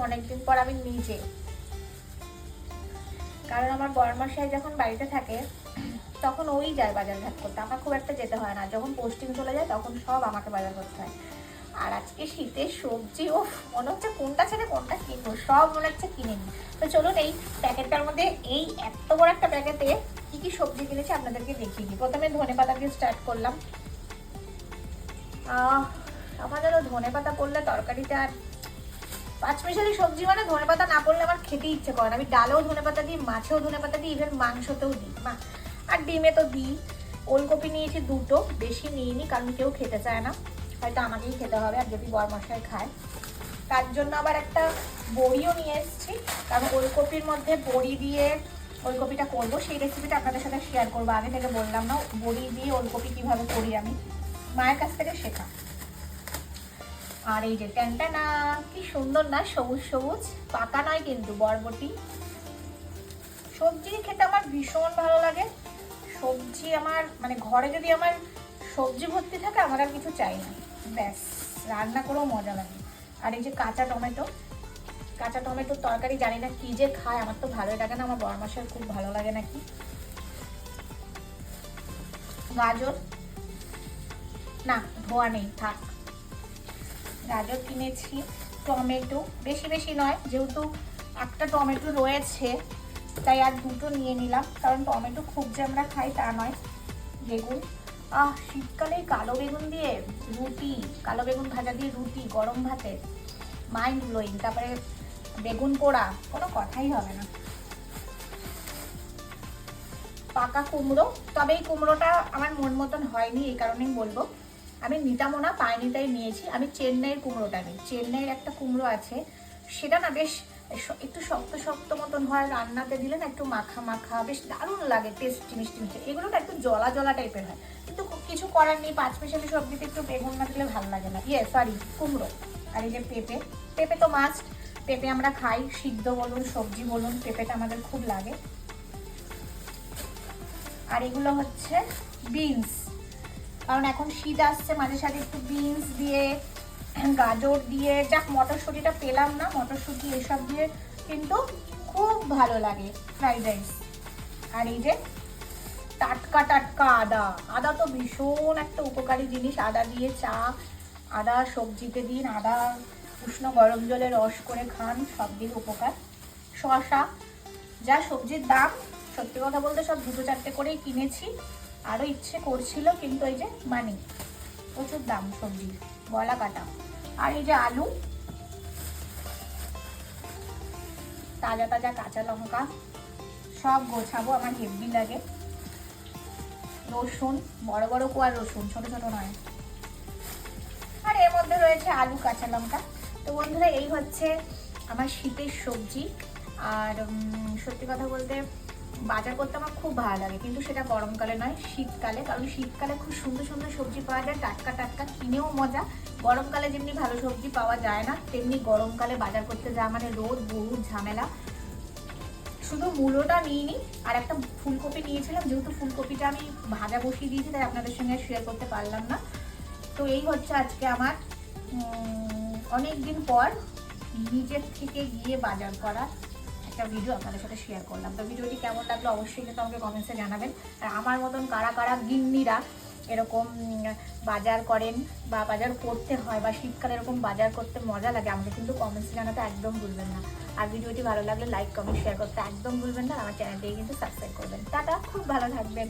অনেকদিন পর আমি নিজে, কারণ আমার বরমশাই যখন বাড়িতে থাকে তখন ওই যায় বাজার ঘাট করতে, আমার খুব একটা যেতে হয় না। যখন পোস্টিং চলে যায় তখন সব আমাকে বাজার করতে হয়। আর আজকে শীতের সবজি, ও মনে হচ্ছে কোনটা ছেড়ে কোনটা কিনবো, সব মনে হচ্ছে কিনে নিই। তো চলুন এই প্যাকেটটার মধ্যে, এই এত বড় একটা প্যাকেটে কি কি সবজি কিনেছি আপনাদেরকে দেখিয়ে দিই। প্রথমে ধনেপাতা দিয়ে স্টার্ট করলাম। আমার যেন ধনেপাতা পড়লে তরকারিটা আর পাঁচমিশালি সবজি মানে ধনেপাতা না পড়লে আমার খেতে ইচ্ছে করে না। আমি ডালেও ধনেপাতা দিই, মাছেও ধনেপাতা দিই, ইভেন মাংসতেও দিই, আর ডিমে তো দিই। ওলকপি নিয়েছি দুটো, বেশি নিইনি কারণ কেউ খেতে চায় না, হয়তো আমাকেই খেতে হবে, আর যদি বরমশাই খায়। তার জন্য আবার একটা বড়িও নিয়ে এসেছি, কারণ ওলকপির মধ্যে বড়ি দিয়ে ওলকপিটা করবো, সেই রেসিপিটা আপনাদের সাথে শেয়ার করবো। আগে থেকে বললাম না, বড়ি দিয়ে ওলকপি কীভাবে করি আমি মায়ের কাছ থেকে শেখা। আর এই যে ট্যানটানা, কি সুন্দর না, সবুজ সবুজ, পাকা নয় কিন্তু, বরবটি। সবজি খেতে আমার ভীষণ ভালো লাগে। সবজি আমার মানে ঘরে যদি আমার সবজি ভর্তি থাকে আমার আর কিছু চাই না, ব্যাস রান্না করেও মজা লাগে। আর এই যে কাঁচা টমেটো, কাঁচা টমেটোর তরকারি জানি না কি যে খায়, আমার তো ভালোই লাগে না, আমার বরমাসের খুব ভালো লাগে নাকি। গাজর, না ধোয়া নেই থাক। গাজর কিনেছি, টমেটো বেশি বেশি নয়, যেহেতু একটা টমেটো রয়েছে তাই আর দুটো নিয়ে নিলাম, কারণ টমেটো খুব যে আমরা খাই তা নয়। বেগুন, শীতকালে কালো বেগুন দিয়ে রুটি, কালো বেগুন ভাজা দিয়ে রুটি গরম ভাতে, মাইন্ড ব্লোয়িং। তারপরে বেগুন পোড়া, কোনো কথাই হবে না। পাকা কুমড়ো, তবে এই কুমড়োটা আমার মন মতন হয়নি, এই কারণেই বলবো। আমি নিতামও না, পাইনি তাই নিয়েছি। আমি চেন্নাইয়ের কুমড়োটা নিই, চেন্নাইয়ের একটা কুমড়ো আছে, সেটা না বেশ একটু শক্ত শক্ত মতন হয়, রান্নাতে দিলে না একটু মাখা মাখা, বেশ দারুণ লাগে, টেস্টি মিষ্টি মিষ্টি। এগুলোটা একটু জলা জলা টাইপের হয়, কিন্তু কিছু করার নেই, পাঁচমিশালি সবজিতে একটু বেগুন না দিলে ভালো লাগে না। কুমড়ো। আর এই যে পেঁপে, পেঁপে তো মাস্ট, পেঁপে আমরা খাই, সিদ্ধ বলুন সবজি বলুন, পেঁপেটা আমাদের খুব লাগে। আর এগুলো হচ্ছে বিনস, কারণ এখন শীত আসছে, মাঝে সাথে একটু বিনস দিয়ে, গাজর দিয়ে, যাক মটরশুঁটিটা পেলাম না, মটরশুঁটি এসব দিয়ে কিন্তু খুব ভালো লাগে ফ্রাইড রাইস। আর এই যে টাটকা টাটকা আদা, আদা তো ভীষণ একটা উপকারী জিনিস, আদা দিয়ে চা, আদা সবজিতে দিন, আদা উষ্ণ গরম জলে রস করে খান, সব দিকে উপকার। শসা, যা সবজির দাম, সত্যি কথা বলতে সব দুটো চারটে করেই কিনেছি, আরও ইচ্ছে করছিল কিন্তু এই যে মানি, প্রচুর দাম সবজির, গলা কাটা। আর এই যে আলু, তাজা তাজা কাঁচা লঙ্কা, সব গোছাবো, আমার হেভি লাগে। রসুন, বড় বড় কোয়া রসুন, ছোট ছোট নয়। আর এর মধ্যে রয়েছে আলু, কাঁচা লঙ্কা। তো বন্ধুরা এই হচ্ছে আমার শীতের সবজি। আর সত্যি কথা বলতে বাজার করতে আমার খুব ভালো লাগে, কিন্তু সেটা গরমকালে নয়, শীতকালে। কারণ শীতকালে খুব সুন্দর সুন্দর সবজি পাওয়া যায়, টাটকা টাটকা, কিনেও মজা। গরমকালে যেমনি ভালো সবজি পাওয়া যায় না, তেমনি গরমকালে বাজার করতে যাওয়া মানে রোদ, বহুত ঝামেলা। শুধু মূলোটা নিইনি, আর একটা ফুলকপি নিয়েছিলাম, যেহেতু ফুলকপিটা আমি ভাজা বসিয়ে দিয়েছি তাই আপনাদের সঙ্গে শেয়ার করতে পারলাম না। তো এই হচ্ছে আজকে আমার অনেক দিন পর নিজের থেকে গিয়ে বাজার করা একটা ভিডিও আপনাদের সাথে শেয়ার করলাম। তো ভিডিওটি কেমন লাগলো অবশ্যই কিন্তু আমাকে কমেন্টসে জানাবেন। আর আমার মতন কারা কারা গিন্নিরা এরকম বাজার করেন বা বাজার করতে হয়, বা শীতকালে এরকম বাজার করতে মজা লাগে, আমাকে কিন্তু কমেন্টসে জানাতে একদম ভুলবেন না। আর ভিডিওটি ভালো লাগলে লাইক কমেন্ট শেয়ার করতে একদম ভুলবেন না। আমার চ্যানেলটিকে কিন্তু সাবস্ক্রাইব করবেন। টাটা, খুব ভালো থাকবেন।